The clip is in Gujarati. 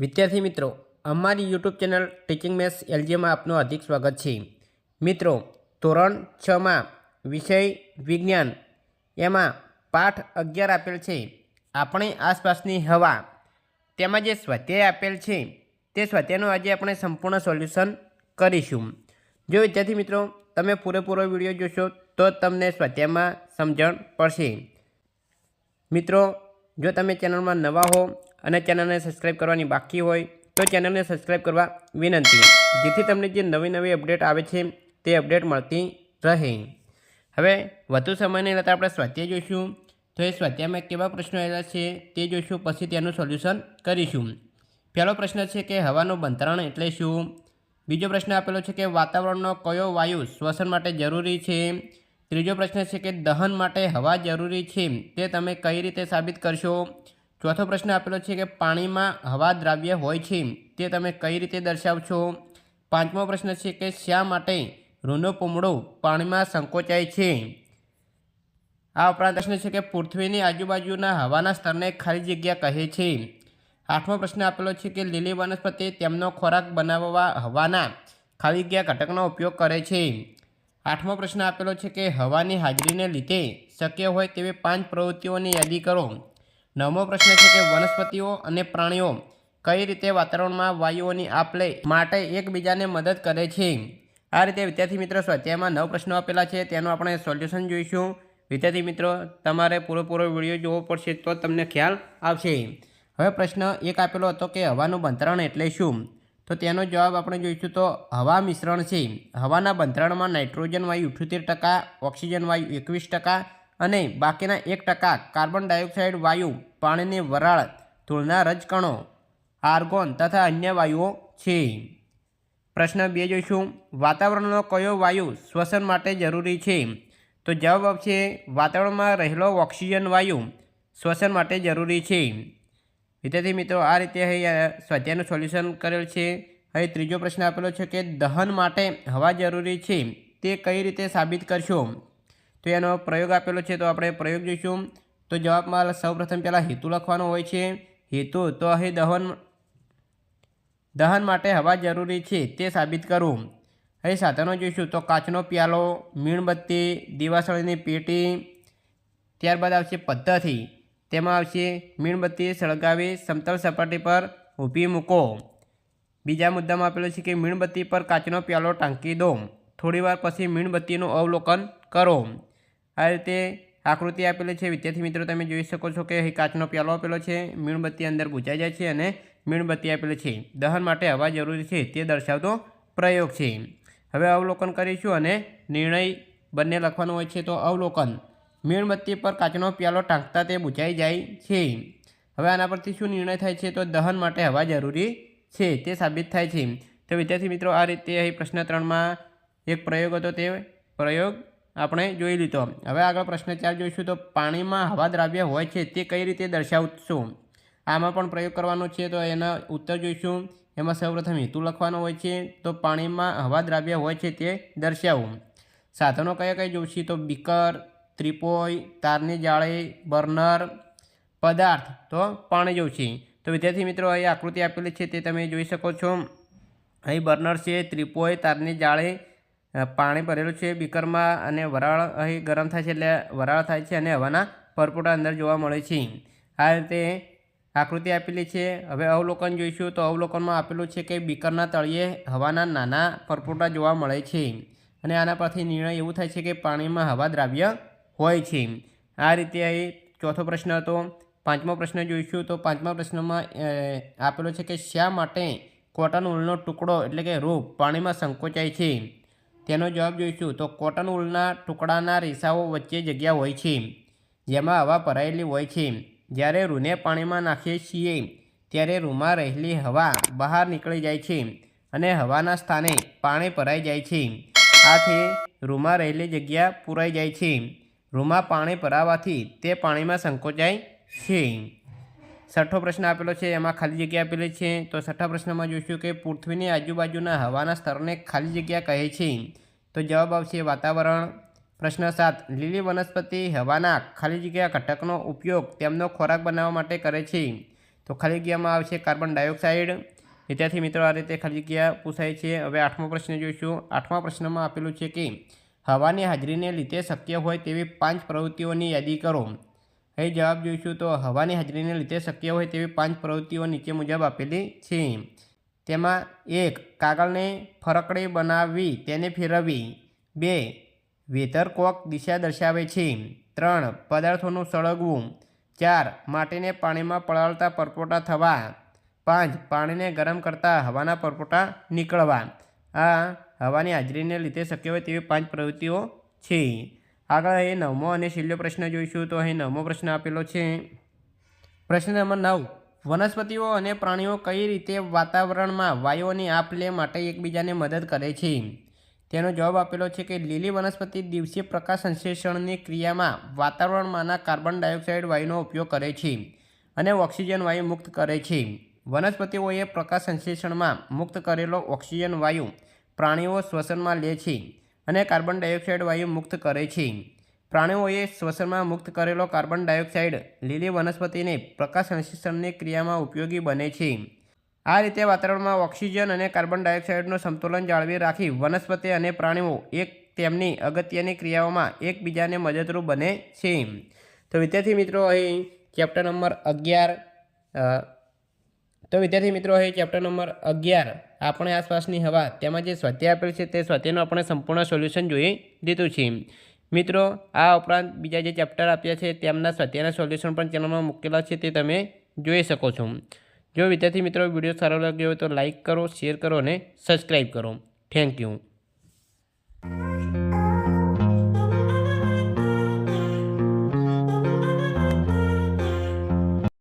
વિદ્યાર્થી મિત્રો, અમારી યુટ્યુબ ચેનલ ટીચિંગ મેથ્સ એલજીમાં આપનું હાર્દિક સ્વાગત છે। મિત્રો, ધોરણ 6માં વિષય વિજ્ઞાન એમાં પાઠ 11 આપેલ છે આપણી આસપાસની હવા। તેમાં જે સ્વાધ્યાય આપેલ છે તે સ્વાધ્યાયનું આજે આપણે સંપૂર્ણ સોલ્યુશન કરીશું। જો વિદ્યાર્થી મિત્રો તમે પૂરેપૂરો વિડીયો જોશો તો તમને સ્વાધ્યાયમાં સમજણ પડશે। મિત્રો, જો તમે ચેનલમાં નવા હો અને ચેનલને સબસ્ક્રાઈબ કરવાની બાકી હોય તો ચેનલને સબસ્ક્રાઈબ કરવા વિનંતી, જેથી તમને જે નવી અપડેટ આવે છે તે અપડેટ મળતી રહે। હવે વધુ સમય નહીં લેતા આપણે સ્વાધ્યાય જોઈશું। તો એ સ્વાધ્યાયમાં કેવા પ્રશ્નો આવેલા છે તે જોઈશું, પછી તેનું સોલ્યુશન કરીશું। પહેલો પ્રશ્ન છે કે હવાનું બંધારણ એટલે શું? બીજો પ્રશ્ન આપેલો છે કે વાતાવરણનો કયો વાયુ શ્વસન માટે જરૂરી છે? ત્રીજો પ્રશ્ન છે કે દહન માટે હવા જરૂરી છે તે તમે કઈ રીતે સાબિત કરશો? ચોથો પ્રશ્ન આપેલો છે કે પાણીમાં હવા દ્રાવ્ય હોય છે તે તમે કઈ રીતે દર્શાવશો? પાંચમો પ્રશ્ન છે કે શા માટે રૂનો પૂમડો પાણીમાં સંકોચાય છે? આ ઉપરાંત પ્રશ્ન છે કે પૃથ્વીની આજુબાજુના હવાના સ્તરને ખાલી જગ્યા કહે છે। આઠમો પ્રશ્ન આપેલો છે કે લીલી વનસ્પતિ તેમનો ખોરાક બનાવવા હવાના ખાલી જગ્યા ઘટકનો ઉપયોગ કરે છે। આઠમો પ્રશ્ન આપેલો છે કે હવાની હાજરીને લીધે શક્ય હોય તેવી 5 પ્રવૃત્તિઓની યાદી કરો। નવમો પ્રશ્ન છે કે વનસ્પતિઓ અને પ્રાણીઓ કઈ રીતે વાતાવરણમાં વાયુઓની આપ-લે માટે એકબીજાને મદદ કરે છે? આ રીતે વિદ્યાર્થી મિત્રો સ્વાધ્યાયમાં 9 પ્રશ્નો આપેલા છે, તેનું આપણે સોલ્યુશન જોઈશું। વિદ્યાર્થી મિત્રો, તમારે પૂરેપૂરો વિડીયો જોવો પડશે તો તમને ખ્યાલ આવશે। હવે પ્રશ્ન 1 આપેલો હતો કે હવાનું બંધારણ એટલે શું? તો તેનો જવાબ આપણે જોઈશું તો હવા મિશ્રણ છે। હવાના બંધારણમાં નાઇટ્રોજન વાયુ 78%, ઓક્સિજન વાયુ 21% અને બાકીના 1% કાર્બન ડાયોક્સાઇડ વાયુ, પાણીની વરાળ, ધૂળના રજકણો, આર્ગોન તથા અન્ય વાયુઓ છે। પ્રશ્ન 2 જોઈશું, વાતાવરણનો કયો વાયુ શ્વસન માટે જરૂરી છે? તો જવાબ આવશે વાતાવરણમાં રહેલો ઓક્સિજન વાયુ શ્વસન માટે જરૂરી છે। વિદ્યાર્થી મિત્રો, આ રીતે અહીં સ્વાધ્યાયનું સોલ્યુશન કરેલ છે। હવે ત્રીજો પ્રશ્ન આપેલો છે કે દહન માટે હવા જરૂરી છે તે કઈ રીતે સાબિત કરશો? તો એનો પ્રયોગ આપેલો છે, તો આપણે પ્રયોગ જોઈશું। તો જવાબમાં સૌપ્રથમ પહેલાં હેતુ લખવાનો હોય છે। હેતુ તો અહીં દહન માટે હવા જરૂરી છે તે સાબિત કરવું। અહીં સાધનો જોઈશું તો કાચનો પ્યાલો, મીણબત્તી, દીવાસળીની પેટી। ત્યારબાદ આવશે પદ્ધતિ, તેમાં આવશે મીણબત્તી સળગાવી સમતલ સપાટી પર ઊભી મૂકો। બીજા મુદ્દામાં આપેલો છે કે મીણબત્તી પર કાચનો પ્યાલો ટાંકી દો, થોડીવાર પછી મીણબત્તીનું અવલોકન કરો। આ રીતે આકૃતિ આપેલી છે વિદ્યાર્થી મિત્રો, તમે જોઈ શકો છો કે અહીં કાચનો પ્યાલો આપેલો છે, મીણબત્તી અંદર બુઝાઈ જાય છે અને મીણબત્તી આપેલી છે। દહન માટે હવા જરૂરી છે તે દર્શાવતો પ્રયોગ છે। હવે અવલોકન કરીશું અને નિર્ણય બંને લખવાનું હોય છે। તો અવલોકન, મીણબત્તી પર કાચનો પ્યાલો ટાંકતા તે બુઝાઈ જાય છે। હવે આના પરથી શું નિર્ણય થાય છે? તો દહન માટે હવા જરૂરી છે તે સાબિત થાય છે। તો વિદ્યાર્થી મિત્રો, આ રીતે અહીં પ્રશ્ન 3માં એક પ્રયોગ હતો, તે પ્રયોગ આપણે જોઈ લીધો। હવે આગળ પ્રશ્ન 4 જોઈશું તો પાણીમાં હવા દ્રાવ્ય હોય છે તે કઈ રીતે દર્શાવશું? આમાં પણ પ્રયોગ કરવાનો છે, તો એના ઉત્તર જોઈશું। એમાં સૌપ્રથમ હેતુ લખવાનો હોય છે, તો પાણીમાં હવા દ્રાવ્ય હોય છે તે દર્શાવવું। સાધનો કયા જોઈશે? તો બીકર, ત્રિપોઈ, તારની જાળી, બર્નર, પદાર્થ તો પાણી જોઈશે। તો વિદ્યાર્થી મિત્રો, અહીં આકૃતિ આપેલી છે તે તમે જોઈ શકો છો। અહીં બર્નર છે, ત્રિપોઈ, તારની જાળી, પાણી ભરેલું છે બીકરમાં અને વરાળ અહીં ગરમ થાય છે એટલે વરાળ થાય છે અને હવાના પરપોટા અંદર જોવા મળે છે। આ રીતે આકૃતિ આપેલી છે। હવે અવલોકન જોઈશું, તો અવલોકનમાં આપેલું છે કે બીકરના તળિયે હવાના નાના પરપોટા જોવા મળે છે અને આના પરથી નિર્ણય એવું થાય છે કે પાણીમાં હવા દ્રાવ્ય હોય છે। આ રીતે અહીં ચોથો પ્રશ્ન હતો। પાંચમો પ્રશ્ન જોઈશું, તો પાંચમા પ્રશ્નમાં આપેલો છે કે શા માટે કોટન ઊલનો ટુકડો એટલે કે રૂ પાણીમાં સંકોચાય છે? તેનો જવાબ જોઈશું, તો કોટન ઊલના ટુકડાના રેસાઓ વચ્ચે જગ્યા હોય છે જેમાં હવા ભરાયેલી હોય છે। જ્યારે રૂને પાણીમાં નાખીએ છીએ ત્યારે રૂમાં રહેલી હવા બહાર નીકળી જાય છે અને હવાના સ્થાને પાણી ભરાઈ જાય છે। આથી રૂમાં રહેલી જગ્યા પૂરાઈ જાય છે। રૂમાં પાણી ભરાવાથી તે પાણીમાં સંકોચાય છે। છઠ્ઠો પ્રશ્ન આપેલો છે, એમાં ખાલી જગ્યા આપેલી છે। તો છઠ્ઠા પ્રશ્નમાં જોઈશું કે પૃથ્વીની આજુબાજુના હવાના સ્તરને ખાલી જગ્યા કહે છે? તો જવાબ આવશે વાતાવરણ। પ્રશ્ન 7, લીલી વનસ્પતિ હવાના ખાલી જગ્યા ઘટકનો ઉપયોગ તેમનો ખોરાક બનાવવા માટે કરે છે? તો તો ખાલી જગ્યામાં આવશે કાર્બન ડાયોક્સાઇડ। વિદ્યાર્થી મિત્રો આ રીતે ખાલી જગ્યા પૂછાય છે। હવે 8મો પ્રશ્ન જોઈશું। 8મા પ્રશ્નમાં આપેલું છે કે હવાની હાજરીને લીધે શક્ય હોય તેવી 5 પ્રવૃત્તિઓની યાદી કરો। અહીં જવાબ જોઈશું તો હવાની હાજરીને લીધે શક્ય હોય તેવી 5 પ્રવૃત્તિઓ નીચે મુજબ આપેલી છે। તેમાં 1 કાગળને ફરકડી બનાવવી તેને ફેરવવી, 2 વેધરકોક દિશા દર્શાવે છે, 3 પદાર્થોનું સળગવું, 4 માટીને પાણીમાં પલાળતા પરપોટા થવા, 5 પાણીને ગરમ કરતા હવાના પરપોટા નીકળવા। આ હવાની હાજરીને લીધે શક્ય હોય તેવી 5 પ્રવૃત્તિઓ છે। આગળ અહીં 9મો અને છેલ્લો પ્રશ્ન જોઈશું તો અહીં 9મો પ્રશ્ન આપેલો છે। પ્રશ્ન નંબર 9, વનસ્પતિઓ અને પ્રાણીઓ કઈ રીતે વાતાવરણમાં વાયુઓની આપ-લે માટે એકબીજાને મદદ કરે છે? તેનો જવાબ આપેલો છે કે લીલી વનસ્પતિ દિવસીય પ્રકાશ સંશ્લેષણની ક્રિયામાં વાતાવરણમાંના કાર્બન ડાયોક્સાઇડ વાયુનો ઉપયોગ કરે છે અને ઓક્સિજન વાયુ મુક્ત કરે છે। વનસ્પતિઓએ પ્રકાશ સંશ્લેષણમાં મુક્ત કરેલો ઓક્સિજન વાયુ પ્રાણીઓ શ્વસનમાં લે છે અને કાર્બન ડાયોક્સાઇડ વાયુ મુક્ત કરે છે। પ્રાણીઓએ શ્વસનમાં મુક્ત કરેલો કાર્બન ડાયોક્સાઇડ લીલી વનસ્પતિને પ્રકાશ સંશ્લેષણની ક્રિયામાં ઉપયોગી બને છે। આ રીતે વાતાવરણમાં ઓક્સિજન અને કાર્બન ડાયોક્સાઇડનું સંતુલન જાળવી રાખી વનસ્પતિ અને પ્રાણીઓ તેમની અગત્યની ક્રિયાઓમાં એકબીજાને મદદરૂપ બને છે। તો વિદ્યાર્થી મિત્રો અહીં ચેપ્ટર નંબર 11 આપણે આસપાસની હવા તેમાં જે સ્વાધ્યાય આપેલ છે તે સ્વાધ્યાયનું આપણે સંપૂર્ણ સોલ્યુશન જોઈ લીધું છે। મિત્રો આ ઉપરાંત બીજા જે ચેપ્ટર આપ્યા છે તેમના સ્વાધ્યાયના સોલ્યુશન પણ ચેનલમાં મૂકેલા છે, તે તમે જોઈ શકો છો। જો વિદ્યાર્થી મિત્રો વિડીયો સારો લાગ્યો હોય તો લાઇક કરો, શેર કરો અને સબસ્ક્રાઈબ કરો। Thank you.